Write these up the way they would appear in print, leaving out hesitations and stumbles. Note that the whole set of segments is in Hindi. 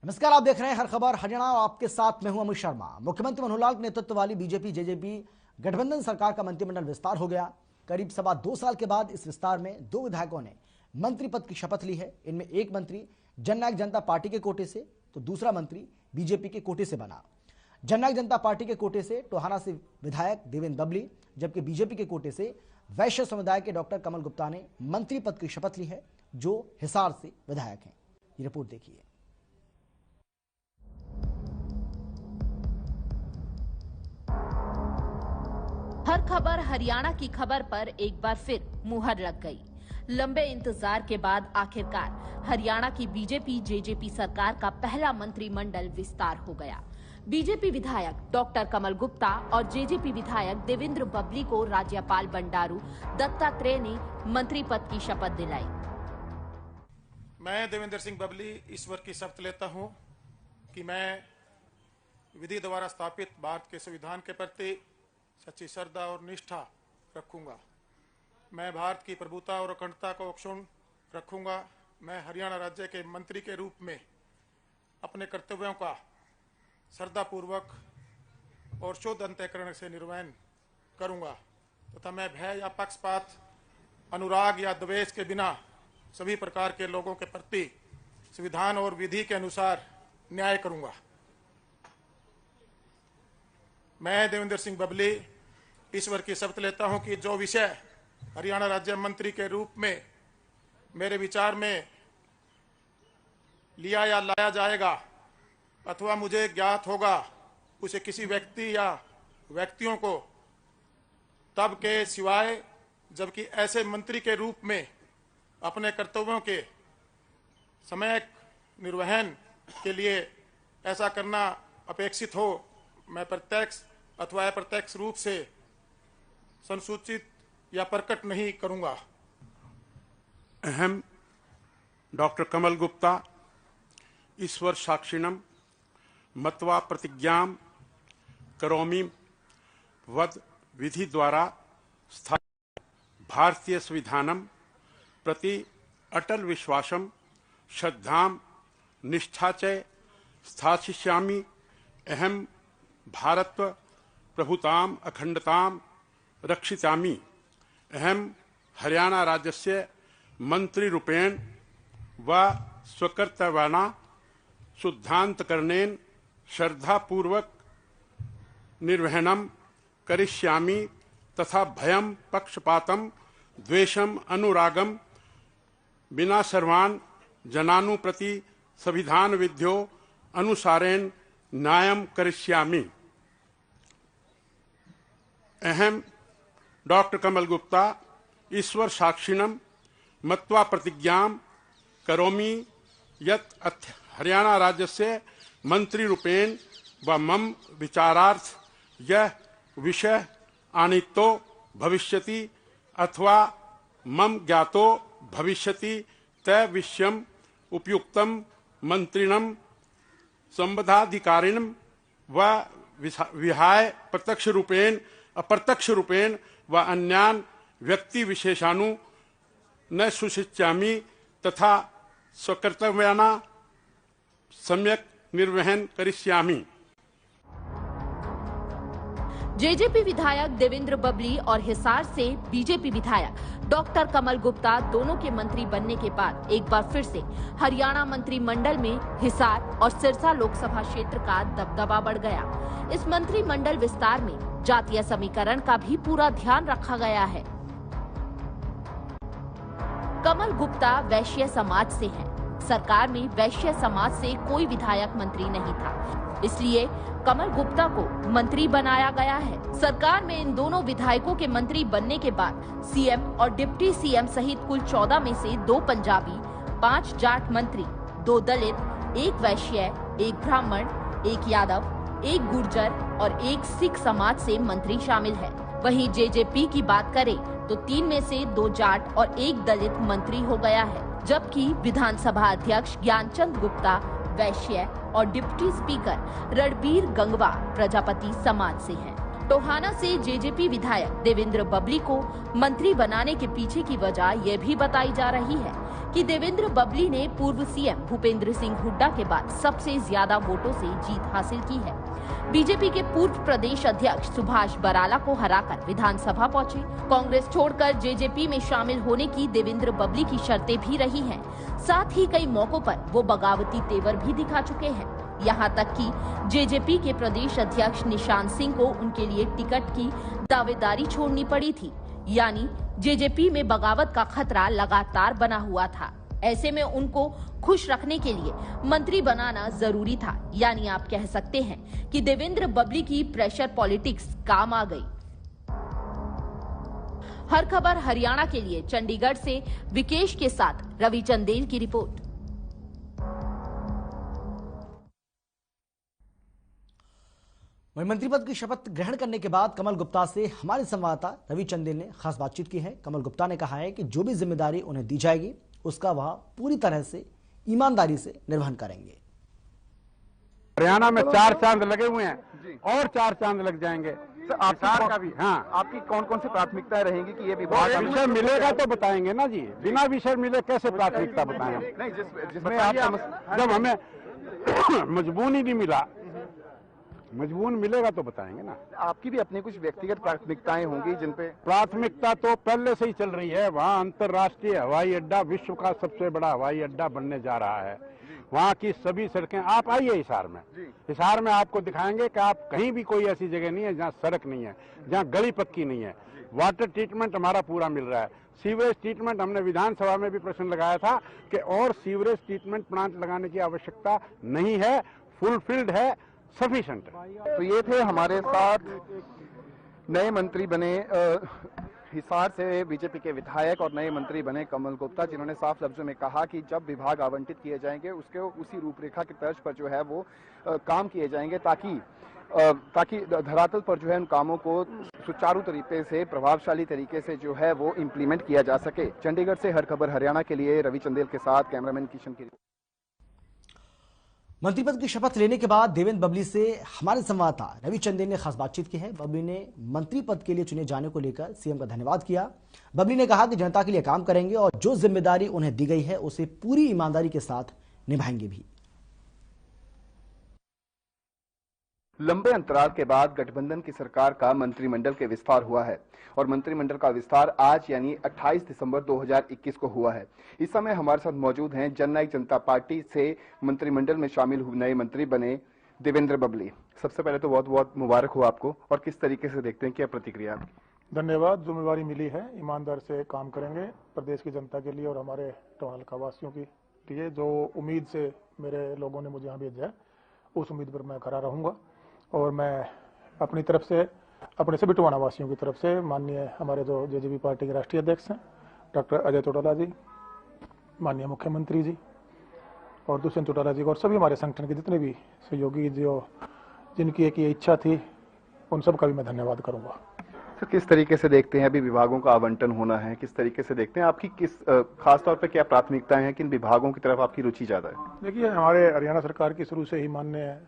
नमस्कार, आप देख रहे हैं हर खबर हरियाणा और आपके साथ मैं हूं अमित शर्मा। मुख्यमंत्री मनोहर लाल के नेतृत्व वाली बीजेपी जेजेपी गठबंधन सरकार का मंत्रिमंडल विस्तार हो गया। करीब 2.25 साल के बाद इस विस्तार में 2 विधायकों ने मंत्री पद की शपथ ली है। इनमें एक मंत्री जननायक जनता पार्टी के कोटे से तो दूसरा मंत्री बीजेपी के कोटे से बना। जननायक जनता पार्टी के कोटे से टोहाना से विधायक देवेंद्र बबली, जबकि बीजेपी के कोटे से वैश्य समुदाय के डॉक्टर कमल गुप्ता ने मंत्री पद की शपथ ली है, जो हिसार से विधायक हैं। ये रिपोर्ट देखिए। हर खबर हरियाणा की खबर पर एक बार फिर मुहर लग गई। लंबे इंतजार के बाद आखिरकार हरियाणा की बीजेपी जेजेपी सरकार का पहला मंत्रिमंडल विस्तार हो गया। बीजेपी विधायक डॉक्टर कमल गुप्ता और जेजेपी विधायक देवेंद्र बबली को राज्यपाल बंडारू दत्तात्रेय ने मंत्री पद की शपथ दिलाई। मैं देवेंद्र सिंह बबली ईश्वर की शपथ लेता हूं कि मैं विधि द्वारा स्थापित भारत के संविधान के प्रति सच्ची श्रद्धा और निष्ठा रखूंगा। मैं भारत की प्रभुता और अखंडता को अक्षुण्ण रखूंगा। मैं हरियाणा राज्य के मंत्री के रूप में अपने कर्तव्यों का श्रद्धापूर्वक और शुद्ध अंतःकरण से निर्वहन करूंगा तथा मैं भय या पक्षपात, अनुराग या द्वेष के बिना सभी प्रकार के लोगों के प्रति संविधान और विधि के अनुसार न्याय करूंगा। मैं देवेंद्र सिंह बबली ईश्वर की शपथ लेता हूं कि जो विषय हरियाणा राज्य मंत्री के रूप में मेरे विचार में लिया या लाया जाएगा अथवा मुझे ज्ञात होगा, उसे किसी व्यक्ति या व्यक्तियों को तब के सिवाय जबकि ऐसे मंत्री के रूप में अपने कर्तव्यों के समय निर्वहन के लिए ऐसा करना अपेक्षित हो, मैं प्रत्यक्ष अथवा अप्रत्यक्ष रूप से संसूचित या प्रकट नहीं करूंगा। अहम डॉक्टर कमल गुप्ता ईश्वर साक्षिणम मत्वा प्रतिज्ञां करोमि वद विधि द्वारा स्थापित भारतीय संविधानम प्रति अटल विश्वासम श्रद्धां निष्ठा च स्थास्यामि। अहम भारत प्रभुताम अखंडताम रक्षितामि। अहम हरियाणा राज्यस्य मंत्री रूपेण व स्वकर्तव्याना शुद्धान्तकरणेन श्रद्धापूर्वक निर्वहणं करिष्यामि तथा भयं पक्षपातं द्वेषम् अनुरागं विना सर्वान् जनानु प्रति संविधान विध्यो अनुसारेण न्यायं करिष्यामि। अहम डॉक्टर कमल गुप्ता ईश्वर साक्षिणम मत्वा प्रतिज्ञां करोमि यत् हरियाणा राज्यस्य मंत्री रूपेण व मम विचारार्थ यह विषय आनीतो भविष्यति अथवा मम ज्ञातो भविष्यति तय विषयम् उपयुक्तं मंत्रिणं संबंधाधिकारिणं व विहाय प्रत्यक्ष रूपेण अप्रत्यक्ष रूपेण व अन्यान व्यक्ति विशेषानु न सुशिष्यामि तथा स्वकर्तव्याना सम्यक निर्वहन करिष्यामि। जेजेपी विधायक देवेंद्र बबली और हिसार से बीजेपी विधायक डॉक्टर कमल गुप्ता दोनों के मंत्री बनने के बाद एक बार फिर से हरियाणा मंत्रिमंडल में हिसार और सिरसा लोकसभा क्षेत्र का दबदबा बढ़ गया। इस मंत्रिमंडल विस्तार में जातीय समीकरण का भी पूरा ध्यान रखा गया है। कमल गुप्ता वैश्य समाज से हैं। सरकार में वैश्य समाज से कोई विधायक मंत्री नहीं था, इसलिए कमल गुप्ता को मंत्री बनाया गया है। सरकार में इन दोनों विधायकों के मंत्री बनने के बाद सीएम और डिप्टी सीएम सहित कुल 14 में से 2 पंजाबी, 5 जाट मंत्री, 2 दलित, 1 वैश्य, 1 ब्राह्मण, 1 यादव, 1 गुर्जर और 1 सिख समाज से मंत्री शामिल है। वहीं जेजेपी की बात करें तो 3 में से 2 जाट और 1 दलित मंत्री हो गया है, जबकि विधानसभा अध्यक्ष ज्ञानचंद गुप्ता वैश्य और डिप्टी स्पीकर रणबीर गंगवा प्रजापति समाज से हैं। टोहाना से जेजेपी विधायक देवेंद्र बबली को मंत्री बनाने के पीछे की वजह यह भी बताई जा रही है कि देवेंद्र बबली ने पूर्व सीएम भूपेंद्र सिंह हुड्डा के बाद सबसे ज्यादा वोटों से जीत हासिल की है। बीजेपी के पूर्व प्रदेश अध्यक्ष सुभाष बराला को हराकर विधानसभा पहुंचे। कांग्रेस छोड़कर जेजेपी में शामिल होने की देवेंद्र बबली की शर्तें भी रही हैं। साथ ही कई मौकों पर वो बगावती तेवर भी दिखा चुके हैं। यहाँ तक कि जेजेपी के प्रदेश अध्यक्ष निशान सिंह को उनके लिए टिकट की दावेदारी छोड़नी पड़ी थी। यानी जेजेपी में बगावत का खतरा लगातार बना हुआ था। ऐसे में उनको खुश रखने के लिए मंत्री बनाना जरूरी था। यानी आप कह सकते हैं कि देवेंद्र बबली की प्रेशर पॉलिटिक्स काम आ गई। हर खबर हरियाणा के लिए चंडीगढ़ से विकेश के साथ रवि चंदेल की रिपोर्ट। वहीं मंत्री पद की शपथ ग्रहण करने के बाद कमल गुप्ता से हमारे संवाददाता रवि चंदेल ने खास बातचीत की है। कमल गुप्ता ने कहा है कि जो भी जिम्मेदारी उन्हें दी जाएगी उसका वह पूरी तरह से ईमानदारी से निर्वहन करेंगे। हरियाणा में 4 चांद लगे हुए हैं और 4 चांद लग जाएंगे। आपकी का भी हाँ, आपकी कौन कौन सी प्राथमिकताएं रहेंगी कि ये विभाग विषय मिलेगा तो बताएंगे ना जी। बिना विषय मिले कैसे प्राथमिकता बताएं? नहीं, जिसमें आप जब हमें मजबून ही नहीं मिला, मजबून मिलेगा तो बताएंगे ना। आपकी भी अपनी कुछ व्यक्तिगत प्राथमिकताएं होंगी जिन पे प्राथमिकता तो पहले से ही चल रही है। वहाँ अंतर्राष्ट्रीय हवाई अड्डा, विश्व का सबसे बड़ा हवाई अड्डा बनने जा रहा है। वहाँ की सभी सड़कें, आप आइए हिसार में, हिसार में आपको दिखाएंगे कि आप कहीं भी कोई ऐसी जगह नहीं है जहाँ सड़क नहीं है, जहाँ गली पक्की नहीं है। वाटर ट्रीटमेंट हमारा पूरा मिल रहा है। सीवरेज ट्रीटमेंट, हमने विधानसभा में भी प्रश्न लगाया था कि और सीवरेज ट्रीटमेंट प्लांट लगाने की आवश्यकता नहीं है, फुलफिल्ड है, सफिशिएंट। तो ये थे हमारे साथ नए मंत्री बने हिसार से बीजेपी के विधायक और नए मंत्री बने कमल गुप्ता, जिन्होंने साफ लफ्जों में कहा कि जब विभाग आवंटित किए जाएंगे उसके उसी रूपरेखा की तर्ज पर जो है वो काम किए जाएंगे ताकि धरातल पर जो है उन कामों को सुचारू तरीके से, प्रभावशाली तरीके से जो है वो इम्प्लीमेंट किया जा सके। चंडीगढ़ से हर खबर हरियाणा के लिए रवि चंदेल के साथ कैमरामैन किशन की। मंत्री पद की शपथ लेने के बाद देवेंद्र बबली से हमारे संवाददाता रवि चंदेल ने खास बातचीत की है। बबली ने मंत्री पद के लिए चुने जाने को लेकर सीएम का धन्यवाद किया। बबली ने कहा कि जनता के लिए काम करेंगे और जो जिम्मेदारी उन्हें दी गई है उसे पूरी ईमानदारी के साथ निभाएंगे भी। लंबे अंतराल के बाद गठबंधन की सरकार का मंत्रिमंडल के विस्तार हुआ है और मंत्रिमंडल का विस्तार आज यानी 28 दिसंबर 2021 को हुआ है। इस समय हमारे साथ मौजूद हैं जननायक जनता पार्टी से मंत्रिमंडल में शामिल हुए नए मंत्री बने देवेंद्र बबली। सबसे पहले तो बहुत बहुत मुबारक हो आपको, और किस तरीके से देखते हैं, क्या प्रतिक्रिया आपकी? धन्यवाद। जिम्मेवारी मिली है, ईमानदार से काम करेंगे प्रदेश की जनता के लिए और हमारे टोहालका वासियों के लिए। जो उम्मीद से मेरे लोगों ने मुझे यहाँ भेजा है उस उम्मीद पर मैं खड़ा रहूंगा और मैं अपनी तरफ से, अपने सभी टोहाना वासियों की तरफ से माननीय हमारे जो जेजेपी पार्टी के राष्ट्रीय अध्यक्ष हैं डॉक्टर अजय चौटाला जी, माननीय मुख्यमंत्री जी और दुष्यंत चौटाला जी और सभी हमारे संगठन के जितने भी सहयोगी जो जिनकी एक ये इच्छा थी उन सब का भी मैं धन्यवाद करूंगा। तो किस तरीके से देखते हैं अभी विभागों का आवंटन होना है, किस तरीके से देखते हैं, आपकी किस खासतौर पर क्या प्राथमिकताएं हैं, किन विभागों की तरफ आपकी रुचि ज्यादा है? देखिए, हमारे हरियाणा सरकार की शुरू से ही माननीय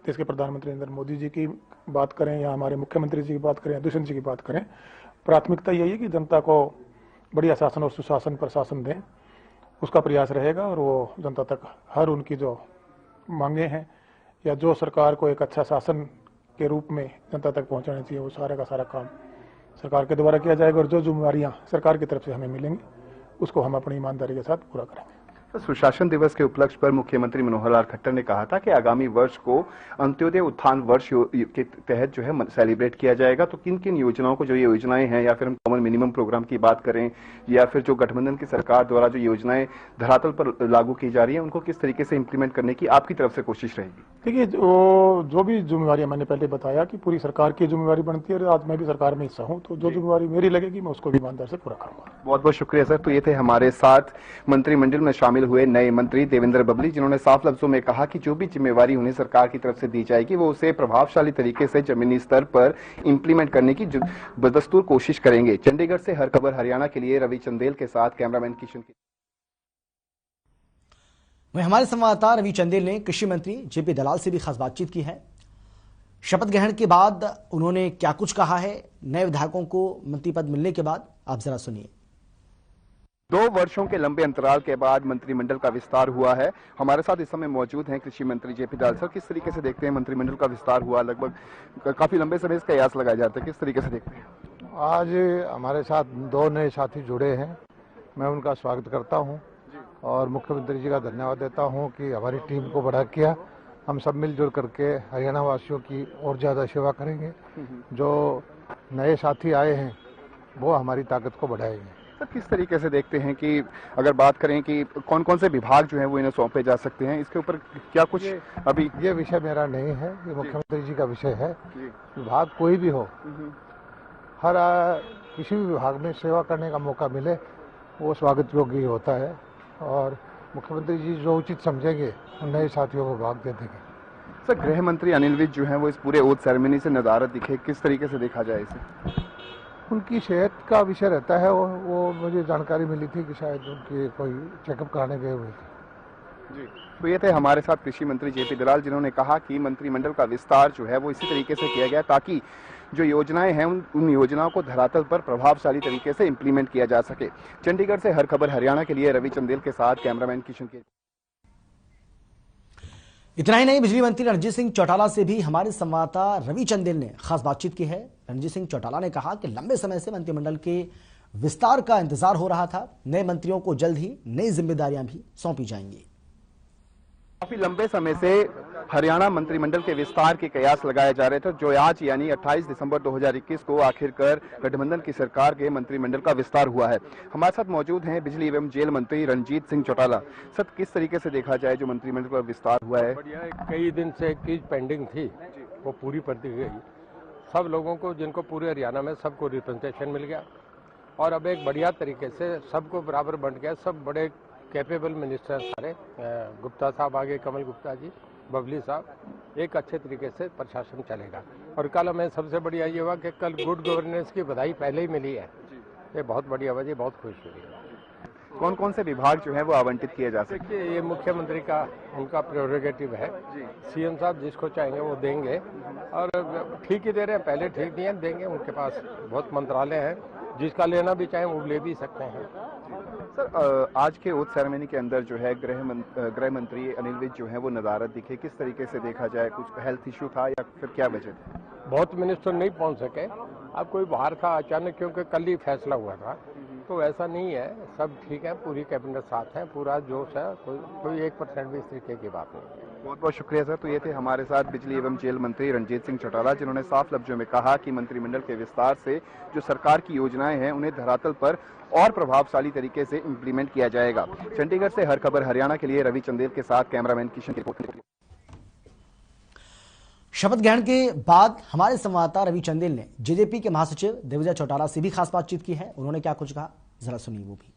देश के प्रधानमंत्री नरेंद्र मोदी जी की बात करें या हमारे मुख्यमंत्री जी की बात करें या दुष्यंत जी की बात करें, प्राथमिकता यही है कि जनता को बढ़िया शासन और सुशासन प्रशासन दें, उसका प्रयास रहेगा और वो जनता तक हर उनकी जो मांगे हैं या जो सरकार को एक अच्छा शासन के रूप में जनता तक पहुंचाना चाहिए वो सारे का सारा काम सरकार के द्वारा किया जाएगा और जो जिम्मेवारियां सरकार की तरफ से हमें मिलेंगी उसको हम अपनी ईमानदारी के साथ पूरा करेंगे। सुशासन दिवस के उपलक्ष्य पर मुख्यमंत्री मनोहर लाल खट्टर ने कहा था कि आगामी वर्ष को अंत्योदय उत्थान वर्ष के तहत जो है सेलिब्रेट किया जाएगा। तो किन किन योजनाओं को, जो ये योजनाएं हैं या फिर हम कॉमन मिनिमम प्रोग्राम की बात करें या फिर जो गठबंधन की सरकार द्वारा जो योजनाएं धरातल पर लागू की जा रही है, उनको किस तरीके से इम्प्लीमेंट करने की आपकी तरफ से कोशिश रहेगी? देखिए, जो भी जिम्मेवारी मैंने पहले बताया कि पूरी सरकार की जिम्मेवारी बनती है और आज मैं भी सरकार में हिस्सा हूँ, तो जो जिम्मेवारी मेरी लगेगी मैं उसको भी ईमानदार से पूरा करूंगा। बहुत बहुत शुक्रिया सर। तो ये थे हमारे साथ मंत्रिमंडल में शामिल हुए नए मंत्री देवेंद्र बबली, जिन्होंने साफ लफ्जों में कहा कि जो भी जिम्मेवारी उन्हें सरकार की तरफ से दी जाएगी वो उसे प्रभावशाली तरीके से जमीनी स्तर पर इंप्लीमेंट करने की बदस्तूर कोशिश करेंगे। चंडीगढ़ से हर खबर हरियाणा के लिए रवि चंदेल के साथ कैमरामैन किशन की। वहीं हमारे संवाददाता रवि चंदेल ने कृषि मंत्री जेपी दलाल से भी खास बातचीत की है। शपथ ग्रहण के बाद उन्होंने क्या कुछ कहा है नए विधायकों को मंत्री पद मिलने के बाद, आप जरा सुनिए। 2 वर्षों के लंबे अंतराल के बाद मंत्रिमंडल का विस्तार हुआ है। हमारे साथ इस समय मौजूद हैं कृषि मंत्री जेपी दलाल। सर, किस तरीके से देखते हैं मंत्रिमंडल का विस्तार हुआ, लगभग काफी लंबे समय इसका कयास लगाए जाते हैं, किस तरीके से देखते हैं? आज हमारे साथ 2 नए साथी जुड़े हैं, मैं उनका स्वागत करता हूं और मुख्यमंत्री जी का धन्यवाद देता हूं कि हमारी टीम को बढ़ा किया। हम सब मिलजुल करके हरियाणा वासियों की और ज्यादा सेवा करेंगे। जो नए साथी आए हैं वो हमारी ताकत को बढ़ाएंगे। सर, किस तरीके से देखते हैं कि अगर बात करें कि कौन कौन से विभाग जो है वो इन्हें सौंपे जा सकते हैं, इसके ऊपर क्या कुछ अभी? ये विषय मेरा नहीं है, ये मुख्यमंत्री जी का विषय है। विभाग कोई भी हो, हर किसी भी विभाग में सेवा करने का मौका मिले वो स्वागत योग्य होता है और मुख्यमंत्री जी जो उचित समझेंगे उन नए साथियों को भाग दे देंगे। सर, गृह मंत्री अनिल विज जो है वो इस पूरे ओथ सेरेमनी से नदारत दिखे, किस तरीके से देखा जाए इसे? उनकी सेहत का विषय रहता है, वो मुझे जानकारी मिली थी कि शायद उनके कोई चेकअप कराने गए हुए थे। जी, तो ये थे हमारे साथ कृषि मंत्री जेपी दलाल, जिन्होंने कहा कि मंत्रिमंडल का विस्तार जो है वो इसी तरीके से किया गया ताकि जो योजनाएं हैं उन योजनाओं को धरातल पर प्रभावशाली तरीके से इंप्लीमेंट किया जा सके। चंडीगढ़ से हर खबर हरियाणा के लिए रवि चंदेल के साथ कैमरामैन किशन के। इतना ही नहीं, बिजली मंत्री रणजीत सिंह चौटाला से भी हमारे संवाददाता रवि चंदेल ने खास बातचीत की है। रणजीत सिंह चौटाला ने कहा कि लंबे समय से मंत्रिमंडल के विस्तार का इंतजार हो रहा था, नए मंत्रियों को जल्द ही नई जिम्मेदारियां भी सौंपी जाएंगी। काफी लंबे समय से हरियाणा मंत्रिमंडल के विस्तार के कयास लगाए जा रहे थे, जो आज यानी 28 दिसंबर 2021 को आखिरकार गठबंधन की सरकार के मंत्रिमंडल का विस्तार हुआ है। हमारे साथ मौजूद हैं बिजली एवं जेल मंत्री रणजीत सिंह चौटाला। सर, किस तरीके से देखा जाए जो मंत्रिमंडल का विस्तार हुआ है? कई दिन से एक चीज पेंडिंग थी, वो पूरी कर दी गई। सब लोगों को, जिनको पूरे हरियाणा में सबको रिप्रेजेंटेशन मिल गया और अब एक बढ़िया तरीके से सबको बराबर बंट गया। सब बड़े कैपेबल मिनिस्टर सारे, गुप्ता साहब आगे, कमल गुप्ता जी, बबली साहब, एक अच्छे तरीके से प्रशासन चलेगा। और कल हमें सबसे बढ़िया ये हुआ कि कल गुड गवर्नेंस की बधाई पहले ही मिली है, ये बहुत बढ़िया वजह, बहुत खुशी हुई। कौन कौन से विभाग जो है वो आवंटित किए जा सकते हैं? ये मुख्यमंत्री का उनका प्रेरोगेटिव है, सीएम साहब जिसको चाहेंगे वो देंगे और ठीक ही दे रहे हैं, पहले ठीक नहीं है, देंगे। उनके पास बहुत मंत्रालय है, जिसका लेना भी चाहे वो ले भी सकते हैं। सर, आज के ओथ सेरेमनी के अंदर जो है गृह मंत्री अनिल विज जो है वो नदारत दिखे, किस तरीके से देखा जाए? कुछ हेल्थ इश्यू था या फिर क्या वजह थी? बहुत मिनिस्टर नहीं पहुंच सके, अब कोई बाहर था अचानक, क्योंकि कल ही फैसला हुआ था, तो ऐसा नहीं है, सब ठीक है, पूरी कैबिनेट साथ है, पूरा जोश है, कोई 1% भी इस तरीके की बात नहीं है। बहुत बहुत शुक्रिया सर। तो ये थे हमारे साथ बिजली एवं जेल मंत्री रणजीत सिंह चौटाला, जिन्होंने साफ लफ्जों में कहा कि मंत्रिमंडल के विस्तार से जो सरकार की योजनाएं हैं उन्हें धरातल पर और प्रभावशाली तरीके से इंप्लीमेंट किया जाएगा। चंडीगढ़ से हर खबर हरियाणा के लिए रवि चंदेल के साथ कैमरामैन किशन की रिपोर्ट। शपथ ग्रहण के बाद हमारे संवाददाता रवि चंदेल ने जेजेपी के महासचिव दिग्विजय चौटाला से भी खास बातचीत की है। उन्होंने क्या कुछ कहा, जरा सुनिए वो भी।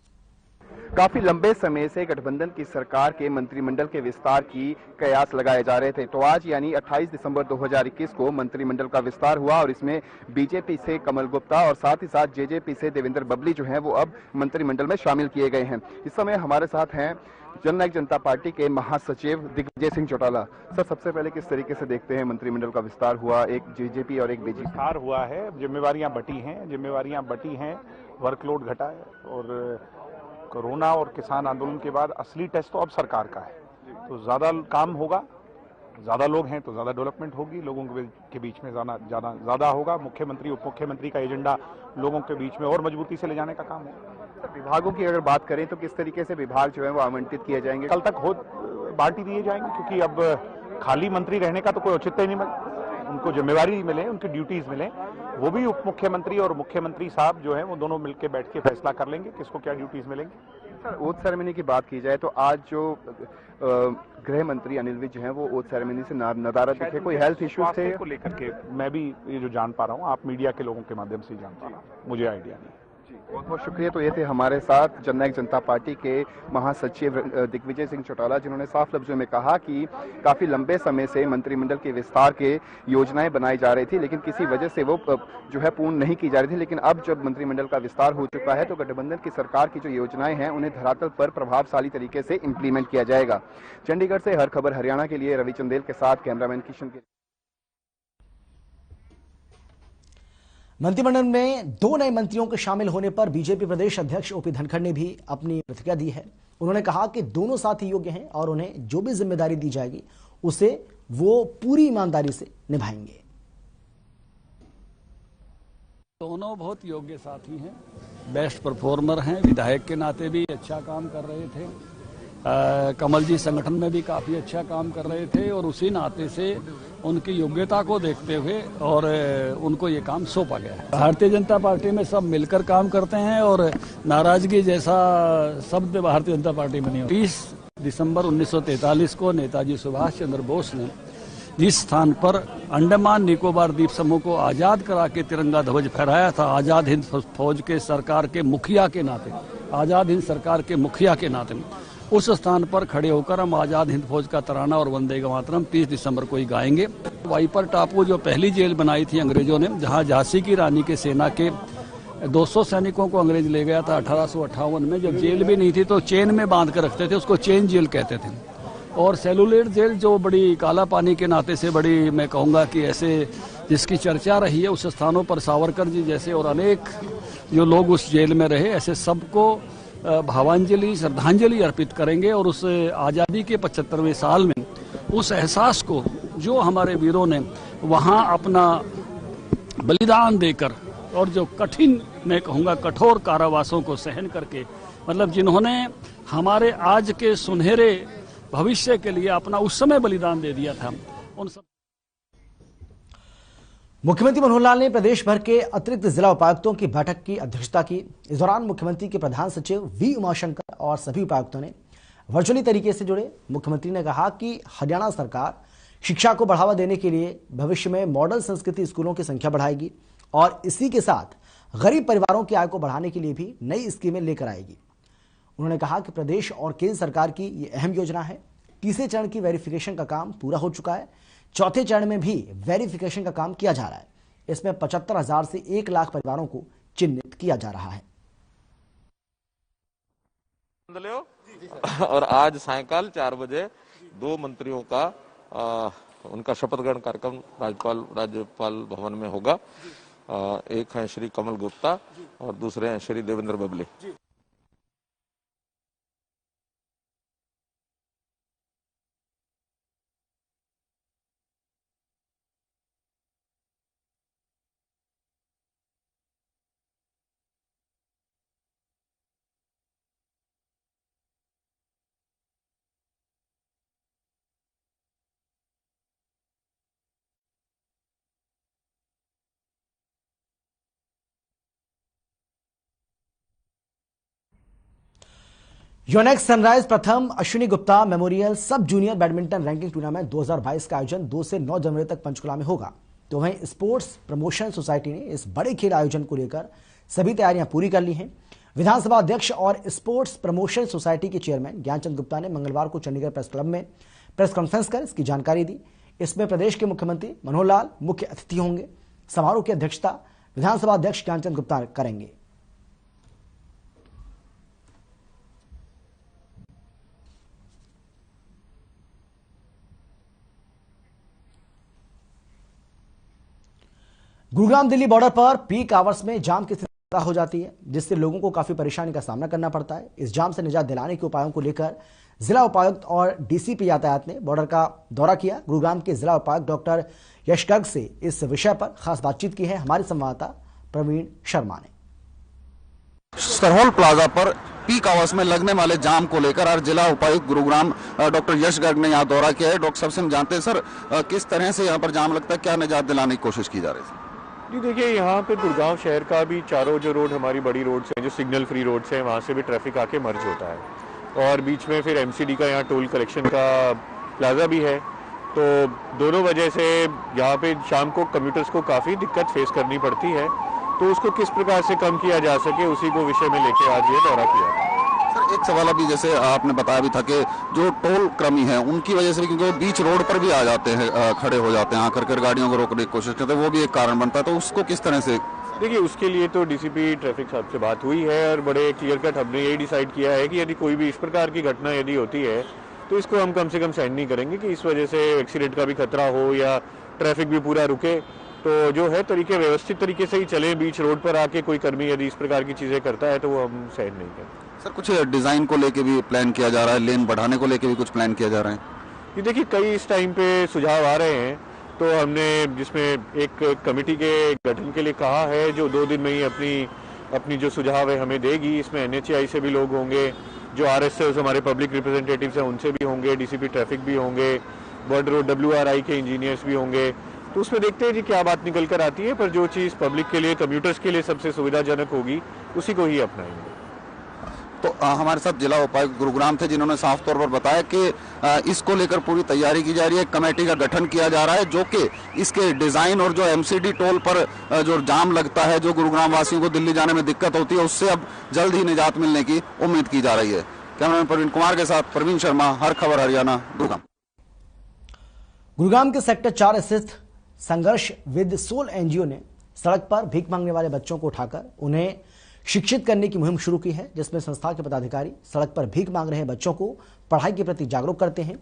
काफी लंबे समय से गठबंधन की सरकार के मंत्रिमंडल के विस्तार की कयास लगाए जा रहे थे, तो आज यानी 28 दिसंबर 2021 को मंत्रिमंडल का विस्तार हुआ और इसमें बीजेपी से कमल गुप्ता और साथ ही साथ जेजेपी से देवेंद्र बबली जो हैं वो अब मंत्रिमंडल में शामिल किए गए हैं। इस समय हमारे साथ हैं जननायक जनता पार्टी के महासचिव दिग्विजय सिंह चौटाला। सर, सबसे पहले किस तरीके से देखते हैं मंत्रिमंडल का विस्तार हुआ, एक जेजेपी और एक बीजेपी? विस्तार हुआ है, जिम्मेवारियां बटी हैं, वर्कलोड घटा है और कोरोना और किसान आंदोलन के बाद असली टेस्ट तो अब सरकार का है, तो ज्यादा काम होगा, ज्यादा लोग हैं तो ज्यादा डेवलपमेंट होगी, लोगों के बीच में ज्यादा होगा। मुख्यमंत्री उप मुख्यमंत्री का एजेंडा लोगों के बीच में और मजबूती से ले जाने का काम होगा। विभागों की अगर बात करें तो किस तरीके से विभाग जो है वो आवंटित किए जाएंगे? कल तक बांट ही दिए जाएंगे, क्योंकि अब खाली मंत्री रहने का तो कोई औचित्य नहीं मिले, उनको जिम्मेवारी मिले, उनकी ड्यूटीज मिले, वो भी उप मुख्यमंत्री और मुख्यमंत्री साहब जो है वो दोनों मिलकर बैठ के फैसला कर लेंगे किसको क्या ड्यूटीज मिलेंगी। सर, ओथ सेरेमनी की बात की जाए तो आज जो गृह मंत्री अनिल विज जो है वो ओथ सेरेमनी से नदारत दिखे, कोई हेल्थ इश्यूज थे को लेकर के? मैं भी ये जो जान पा रहा हूँ, आप मीडिया के लोगों के माध्यम से जान पा रहा हूँ, मुझे आइडिया नहीं। बहुत बहुत शुक्रिया। तो ये थे हमारे साथ जननायक जनता पार्टी के महासचिव दिग्विजय सिंह चौटाला, जिन्होंने साफ लफ्जों में कहा कि काफी लंबे समय से मंत्रिमंडल के विस्तार के योजनाएं बनाई जा रही थी, लेकिन किसी वजह से वो जो है पूर्ण नहीं की जा रही थी। लेकिन अब जब मंत्रिमंडल का विस्तार हो चुका है तो गठबंधन की सरकार की जो योजनाएं हैं उन्हें धरातल पर प्रभावशाली तरीके से इंप्लीमेंट किया जाएगा। चंडीगढ़ से हर खबर हरियाणा के लिए रवि चंदेल के साथ कैमरामैन किशन के। मंत्रिमंडल में 2 नए मंत्रियों के शामिल होने पर बीजेपी प्रदेश अध्यक्ष ओपी धनखड़ ने भी अपनी प्रतिक्रिया दी है। उन्होंने कहा कि दोनों साथी योग्य हैं और उन्हें जो भी जिम्मेदारी दी जाएगी उसे वो पूरी ईमानदारी से निभाएंगे। दोनों बहुत योग्य साथी हैं, बेस्ट परफॉर्मर हैं, विधायक के नाते भी अच्छा काम कर रहे थे, कमल जी संगठन में भी काफी अच्छा काम कर रहे थे और उसी नाते से उनकी योग्यता को देखते हुए और उनको ये काम सौंपा गया है। भारतीय जनता पार्टी में सब मिलकर काम करते हैं और नाराजगी जैसा शब्द भारतीय जनता पार्टी में नहीं होता। 30 दिसंबर 1943 को नेताजी सुभाष चंद्र बोस ने जिस स्थान पर अंडमान निकोबार द्वीप समूह को आजाद करा के तिरंगा ध्वज फहराया था, आजाद हिंद फौज के सरकार के मुखिया के नाते, आजाद हिंद सरकार के मुखिया के नाते उस स्थान पर खड़े होकर हम आजाद हिंद फौज का तराना और वंदे मातरम 30 दिसंबर को ही गाएंगे। वाइपर टापू जो पहली जेल बनाई थी अंग्रेजों ने, जहां झांसी की रानी के सेना के 200 सैनिकों को अंग्रेज ले गया था 1858 में, जब जेल भी नहीं थी तो चेन में बांध कर रखते थे, उसको चेन जेल कहते थे। और सेलुलर जेल जो बड़ी काला पानी के नाते से बड़ी, मैं कहूँगा कि ऐसे जिसकी चर्चा रही है, उस स्थानों पर सावरकर जी जैसे और अनेक जो लोग उस जेल में रहे, ऐसे सबको भावांजलि श्रद्धांजलि अर्पित करेंगे और उस आज़ादी के 75वें साल में उस एहसास को जो हमारे वीरों ने वहाँ अपना बलिदान देकर और जो कठिन, मैं कहूँगा कठोर कारावासों को सहन करके, मतलब जिन्होंने हमारे आज के सुनहरे भविष्य के लिए अपना उस समय बलिदान दे दिया था, उन सब। मुख्यमंत्री मनोहर लाल ने प्रदेश भर के अतिरिक्त जिला उपायुक्तों की बैठक की अध्यक्षता की। इस दौरान मुख्यमंत्री के प्रधान सचिव वी उमाशंकर और सभी उपायुक्तों ने वर्चुअली तरीके से जुड़े। मुख्यमंत्री ने कहा कि हरियाणा सरकार शिक्षा को बढ़ावा देने के लिए भविष्य में मॉडल संस्कृति स्कूलों की संख्या बढ़ाएगी और इसी के साथ गरीब परिवारों की आय को बढ़ाने के लिए भी नई स्कीमें लेकर आएगी। उन्होंने कहा कि प्रदेश और केंद्र सरकार की ये अहम योजना है। तीसरे चरण की वेरिफिकेशन का काम पूरा हो चुका है, चौथे चरण में भी वेरिफिकेशन का काम किया जा रहा है। इसमें 75,000 से 1 लाख परिवारों को चिन्हित किया जा रहा है। और आज सायंकाल 4 बजे 2 मंत्रियों का उनका शपथ ग्रहण कार्यक्रम राज्यपाल भवन में होगा। एक है श्री कमल गुप्ता और दूसरे हैं श्री देवेंद्र बबली। योनेक्स सनराइज प्रथम अश्विनी गुप्ता मेमोरियल सब जूनियर बैडमिंटन रैंकिंग टूर्नामेंट 2022 का आयोजन 2 से 9 जनवरी तक पंचकुला में होगा। तो वहीं स्पोर्ट्स प्रमोशन सोसाइटी ने इस बड़े खेल आयोजन को लेकर सभी तैयारियां पूरी कर ली हैं। विधानसभा अध्यक्ष और स्पोर्ट्स प्रमोशन सोसाइटी के चेयरमैन ज्ञानचंद गुप्ता ने मंगलवार को चंडीगढ़ प्रेस क्लब में प्रेस कॉन्फ्रेंस कर इसकी जानकारी दी। इसमें प्रदेश के मुख्यमंत्री मनोहर लाल मुख्य अतिथि होंगे। समारोह की अध्यक्षता विधानसभा अध्यक्ष ज्ञानचंद गुप्ता करेंगे। गुरुग्राम दिल्ली बॉर्डर पर पीक आवर्स में जाम की स्थिति हो जाती है, जिससे लोगों को काफी परेशानी का सामना करना पड़ता है। इस जाम से निजात दिलाने के उपायों को लेकर जिला उपायुक्त और डीसीपी यातायात ने बॉर्डर का दौरा किया। गुरुग्राम के जिला उपायुक्त डॉक्टर यश गर्ग से इस विषय पर खास बातचीत की है हमारे संवाददाता प्रवीण शर्मा ने। सरहोल प्लाजा पर पीक आवर्स में लगने वाले जाम को लेकर आज जिला उपायुक्त गुरुग्राम डॉक्टर यश गर्ग ने यहाँ दौरा किया है। डॉक्टर साहब से हम जानते हैं सर, किस तरह से यहाँ पर जाम लगता है, क्या निजात दिलाने की कोशिश की जा रही है? जी देखिए, यहाँ पे गुड़गांव शहर का भी चारों जो रोड हमारी बड़ी रोड्स हैं, जो सिग्नल फ्री रोड्स हैं, वहाँ से भी ट्रैफिक आके मर्ज होता है और बीच में फिर एमसीडी का यहाँ टोल कलेक्शन का प्लाजा भी है। तो दोनों वजह से यहाँ पे शाम को कम्यूटर्स को काफ़ी दिक्कत फेस करनी पड़ती है। तो उसको किस प्रकार से कम किया जा सके, उसी को विषय में लेके आज ये दौरा किया। सर एक सवाल अभी जैसे आपने बताया भी था कि जो टोल क्रमी है उनकी वजह से, क्योंकि वो बीच रोड पर भी आ जाते हैं, खड़े हो जाते हैं, आकर गाड़ियों को रोकने की कोशिश करते हैं, वो भी एक कारण बनता है। तो उसको किस तरह से? देखिए, उसके लिए तो डीसीपी ट्रैफिक साहब से बात हुई है और बड़े क्लियर कट हमने यही डिसाइड किया है कि यदि कोई भी इस प्रकार की घटना यदि होती है तो इसको हम कम से कम साइन नहीं करेंगे कि इस वजह से एक्सीडेंट का भी खतरा हो या ट्रैफिक भी पूरा रुके। तो जो है तरीके व्यवस्थित तरीके से ही चले, बीच रोड पर आके कोई कर्मी यदि इस प्रकार की चीजें करता है तो वो हम सहन नहीं करते। सर कुछ डिजाइन को लेके भी प्लान किया जा रहा है, लेन बढ़ाने को लेके भी कुछ प्लान किया जा रहा है? ये देखिए कई इस टाइम पे सुझाव आ रहे हैं, तो हमने जिसमें एक कमेटी के गठन के लिए कहा है जो 2 दिन में ही अपनी जो सुझाव है हमें देगी। इसमें NHAI से भी लोग होंगे, जो RSS हमारे पब्लिक रिप्रेजेंटेटिव्स हैं उनसे भी होंगे, DCP ट्रैफिक भी होंगे, बॉर्डर रोड WRI के इंजीनियर्स भी होंगे। तो उसमें देखते हैं जी क्या बात निकल कर आती है, पर जो चीज़ पब्लिक के लिए, कम्यूटर्स के लिए सबसे सुविधाजनक होगी उसी को ही अपनाएंगे। तो हमारे साथ जिला उपायुक्त गुरुग्राम थे जिन्होंने साफ तौर पर बताया कि इसको लेकर पूरी तैयारी की जा रही है, कमेटी का गठन किया जा रहा है जो कि इसके डिजाइन और जो MCD टोल पर जो जाम लगता है, जो गुरुग्राम वासियों को दिल्ली जाने में दिक्कत होती है, उससे अब जल्द ही निजात मिलने की उम्मीद की जा रही है। कैमरामैन प्रवीण कुमार के साथ प्रवीण शर्मा, हर खबर हरियाणा, गुरुग्राम। गुरुग्राम के सेक्टर 4 स्थित संघर्ष विद सोल NGO ने सड़क पर भीख मांगने वाले बच्चों को उठाकर उन्हें शिक्षित करने की मुहिम शुरू की है, जिसमें संस्था के पदाधिकारी सड़क पर भीख मांग रहे बच्चों को पढ़ाई के प्रति जागरूक करते हैं।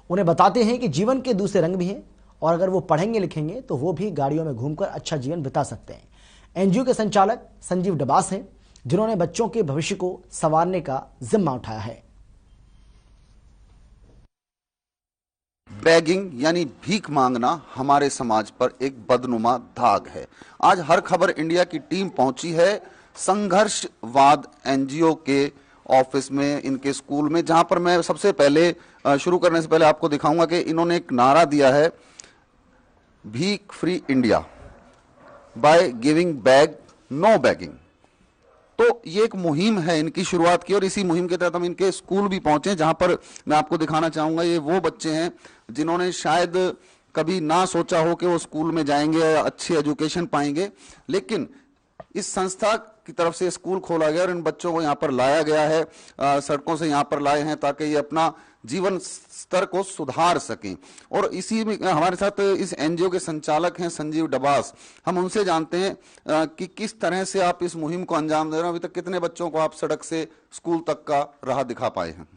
उन्हें बताते हैं कि जीवन के दूसरे रंग भी हैं और अगर वो पढ़ेंगे लिखेंगे तो वो भी गाड़ियों में घूमकर अच्छा जीवन बिता सकते हैं। NGO के संचालक संजीव डबास हैं जिन्होंने बच्चों के भविष्य को संवारने का जिम्मा उठाया है। बैगिंग यानी भीख मांगना हमारे समाज पर एक बदनुमा दाग है। आज हर खबर इंडिया की टीम पहुंची है संघर्षवाद NGO के ऑफिस में, इनके स्कूल में, जहां पर मैं सबसे पहले शुरू करने से पहले आपको दिखाऊंगा कि इन्होंने एक नारा दिया है, भीख free India by giving bag no begging. तो ये एक मुहिम है, इनकी शुरुआत की और इसी मुहिम के तहत हम इनके स्कूल भी पहुंचे, जहां पर मैं आपको दिखाना चाहूंगा ये वो बच्चे हैं जिन्होंने शायद कभी ना सोचा हो कि वो स्कूल में जाएंगे या अच्छी एजुकेशन पाएंगे, लेकिन इस संस्था की तरफ से स्कूल खोला गया और इन बच्चों को यहाँ पर लाया गया है, सड़कों से यहाँ पर लाए हैं ताकि ये अपना जीवन स्तर को सुधार सकें। और इसी में हमारे साथ इस NGO के संचालक हैं संजीव डबास। हम उनसे जानते हैं कि किस तरह से आप इस मुहिम को अंजाम दे रहे हैं। अभी तक कितने बच्चों को आप सड़क से स्कूल तक का राह दिखा पाए हैं?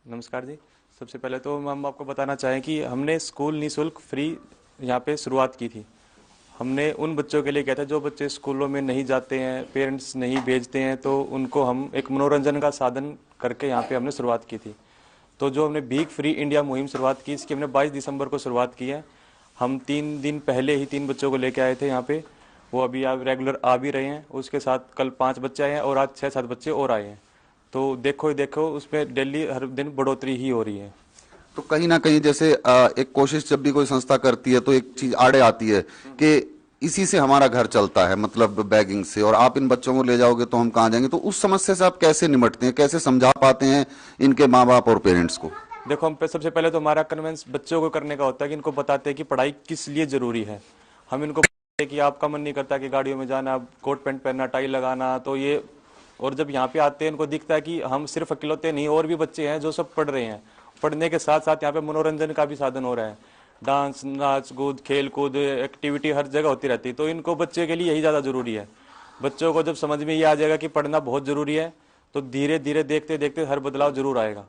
नमस्कार जी, सबसे पहले तो हम आपको बताना चाहें कि हमने स्कूल निःशुल्क फ्री यहाँ पे शुरुआत की थी। हमने उन बच्चों के लिए किया था जो बच्चे स्कूलों में नहीं जाते हैं, पेरेंट्स नहीं भेजते हैं, तो उनको हम एक मनोरंजन का साधन करके यहाँ पे हमने शुरुआत की थी। तो जो हमने भीख फ्री इंडिया मुहिम शुरुआत की, इसकी हमने 22 दिसंबर को शुरुआत की है। हम 3 दिन पहले ही 3 बच्चों को लेके आए थे यहाँ पे, वो अभी आप रेगुलर आ भी रहे हैं। उसके साथ कल 5 बच्चे आए हैं और आज 6-7 बच्चे और आए हैं। तो देखो उसमें डेली हर दिन बढ़ोतरी ही हो रही है। तो कहीं ना कहीं जैसे एक कोशिश जब भी कोई संस्था करती है तो एक चीज आड़े आती है कि इसी से हमारा घर चलता है, मतलब बैगिंग से, और आप इन बच्चों को ले जाओगे तो हम कहाँ जाएंगे। तो उस समस्या से आप कैसे निपटते हैं, कैसे समझा पाते हैं इनके माँ बाप और पेरेंट्स को? देखो, हम सबसे पहले तो हमारा कन्वेंस बच्चों को करने का होता है कि इनको बताते हैं कि पढ़ाई किस लिए जरूरी है। हम इनको बताते हैं कि आपका मन नहीं करता कि गाड़ियों में जाना, कोट पैंट पहनना, टाई लगाना, तो ये, और जब यहाँ पे आते हैं इनको दिखता है कि हम सिर्फ अकेलौते नहीं, और भी बच्चे हैं जो सब पढ़ रहे हैं। पढ़ने के साथ साथ यहाँ पे मनोरंजन का भी साधन हो रहा है, डांस, नाच कूद, खेल कूद, एक्टिविटी हर जगह होती रहती है। तो इनको बच्चे के लिए यही ज़्यादा ज़रूरी है। बच्चों को जब समझ में ये आ जाएगा कि पढ़ना बहुत ज़रूरी है, तो धीरे धीरे देखते देखते हर बदलाव जरूर आएगा।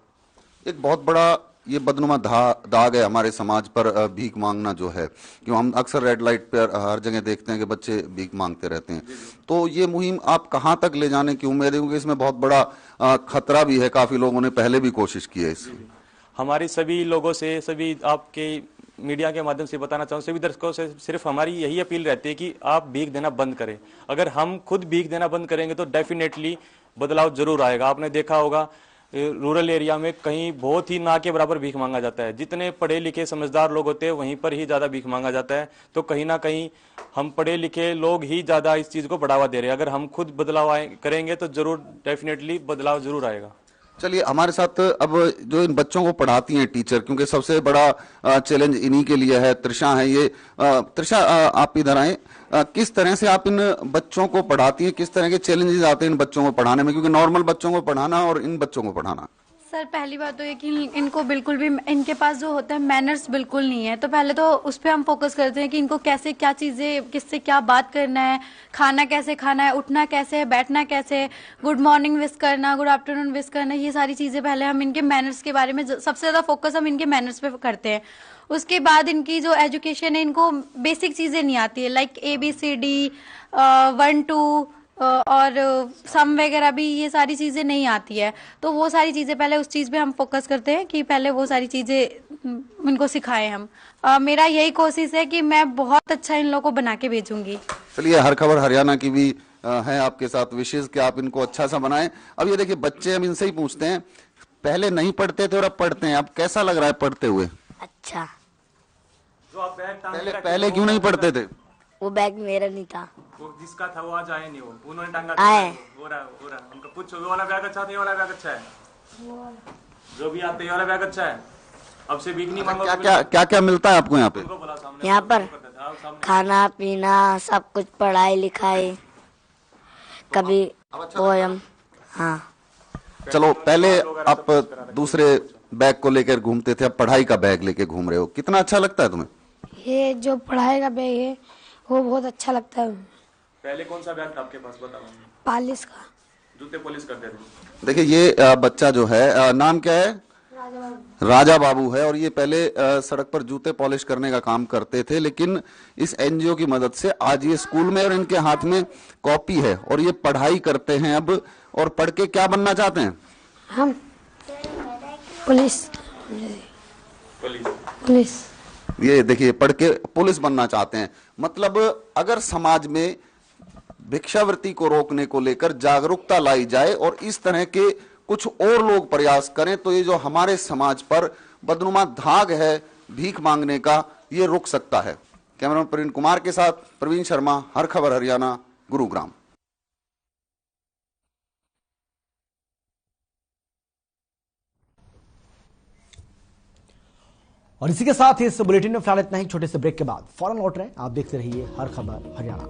एक बहुत बड़ा ये बदनुमा दाग है हमारे समाज पर भीख मांगना जो है, क्यों हम अक्सर रेड लाइट पर हर जगह देखते हैं कि बच्चे भीख मांगते रहते हैं। तो ये मुहिम आप कहाँ तक ले जाने की उम्मीद है, क्योंकि इसमें बहुत बड़ा खतरा भी है, काफी लोगों ने पहले भी कोशिश की है इसमें। हमारी सभी लोगों से, सभी आपके मीडिया के माध्यम से बताना चाहूँ, सभी दर्शकों से सिर्फ हमारी यही अपील रहती है कि आप भीख देना बंद करें। अगर हम खुद भीख देना बंद करेंगे तो डेफिनेटली बदलाव जरूर आएगा। आपने देखा होगा रूरल एरिया में कहीं बहुत ही ना के बराबर भीख मांगा जाता है। जितने पढ़े लिखे समझदार लोग होते हैं वहीं पर ही ज़्यादा भीख मांगा जाता है। तो कहीं ना कहीं हम पढ़े लिखे लोग ही ज़्यादा इस चीज़ को बढ़ावा दे रहे हैं। अगर हम खुद बदलाव करेंगे तो जरूर डेफिनेटली बदलाव जरूर आएगा। चलिए, हमारे साथ अब जो इन बच्चों को पढ़ाती हैं टीचर, क्योंकि सबसे बड़ा चैलेंज इन्हीं के लिए है, त्रिशा है ये। त्रिशा, आप इधर आए, किस तरह से आप इन बच्चों को पढ़ाती हैं, किस तरह के चैलेंजेस आते हैं इन बच्चों को पढ़ाने में, क्योंकि नॉर्मल बच्चों को पढ़ाना और इन बच्चों को पढ़ाना? सर पहली बात तो ये कि इनको बिल्कुल भी, इनके पास जो होता है मैनर्स बिल्कुल नहीं है। तो पहले तो उस पर हम फोकस करते हैं कि इनको कैसे क्या चीज़ें, किससे क्या बात करना है, खाना कैसे खाना है, उठना कैसे है, बैठना कैसे है, गुड मॉर्निंग विश करना, गुड आफ्टरनून विश करना, ये सारी चीज़ें पहले हम इनके मैनर्स के बारे में सबसे ज़्यादा फोकस हम इनके मैनर्स पे करते हैं। उसके बाद इनकी जो एजुकेशन है, इनको बेसिक चीज़ें नहीं आती है, लाइक ABCD 1 2 और सम वगैरह भी, ये सारी चीज़ें नहीं आती है। तो वो सारी चीज़ें पहले उस चीज़ पे हम फोकस करते हैं कि पहले वो सारी चीज़ें इनको सिखाएं हम। मेरा यही कोशिश है कि मैं बहुत अच्छा इन लोगों को बना के भेजूंगी। चलिए, हर खबर हरियाणा की भी है आपके साथ विशेष कि आप इनको अच्छा सा बनाएं। अब ये देखिए, बच्चे हम इनसे ही पूछते हैं, पहले नहीं पढ़ते थे और अब पढ़ते हैं, अब कैसा लग रहा है पढ़ते हुए? अच्छा। जो आप बैग पहले क्यों नहीं पढ़ते थे? वो बैग मेरा नहीं था, वो जिसका था वो आज आए नहीं, वो उन्होंने टांगा आए। हो रहा उनका पूछो, ये वाला बैग अच्छा था, ये वाला बैग अच्छा है, जो भी आते ये वाला बैग अच्छा है, अब से भीख नहीं मांगो। क्या क्या मिलता है आपको यहाँ पे? यहाँ पर खाना पीना सब कुछ, पढ़ाई लिखाई, कभी पोयम। हाँ। चलो, पहले आप दूसरे बैग को लेकर घूमते थे, अब पढ़ाई का बैग लेके घूम रहे हो, कितना अच्छा लगता है तुम्हें? ये जो पढ़ाई का बैग है वो बहुत अच्छा लगता है। पहले कौन सा बैग था आपके पास, बताओ? पॉलिश का। जूते पॉलिश करते थे। देखिए, ये बच्चा जो है, नाम क्या है? राजा बाबू है, और ये पहले सड़क पर जूते पॉलिश करने का काम करते थे, लेकिन इस NGO की मदद से आज ये स्कूल में, और इनके हाथ में कॉपी है और ये पढ़ाई करते हैं अब। और पढ़ के क्या बनना चाहते हैं? हम पुलिस। ये देखिए, पढ़ के पुलिस बनना चाहते हैं। मतलब अगर समाज में भिक्षावृत्ति को रोकने को लेकर जागरूकता लाई जाए और इस तरह के कुछ और लोग प्रयास करें, तो ये जो हमारे समाज पर बदनुमा धाग है भीख मांगने का, ये रुक सकता है। कैमरामैन प्रवीण कुमार के साथ प्रवीण शर्मा, हर खबर हरियाणा, गुरुग्राम। और इसी के साथ इस बुलेटिन में फिलहाल इतना ही। छोटे से ब्रेक के बाद फौरन लौट रहे हैं, आप देखते रहिए हर खबर हरियाणा।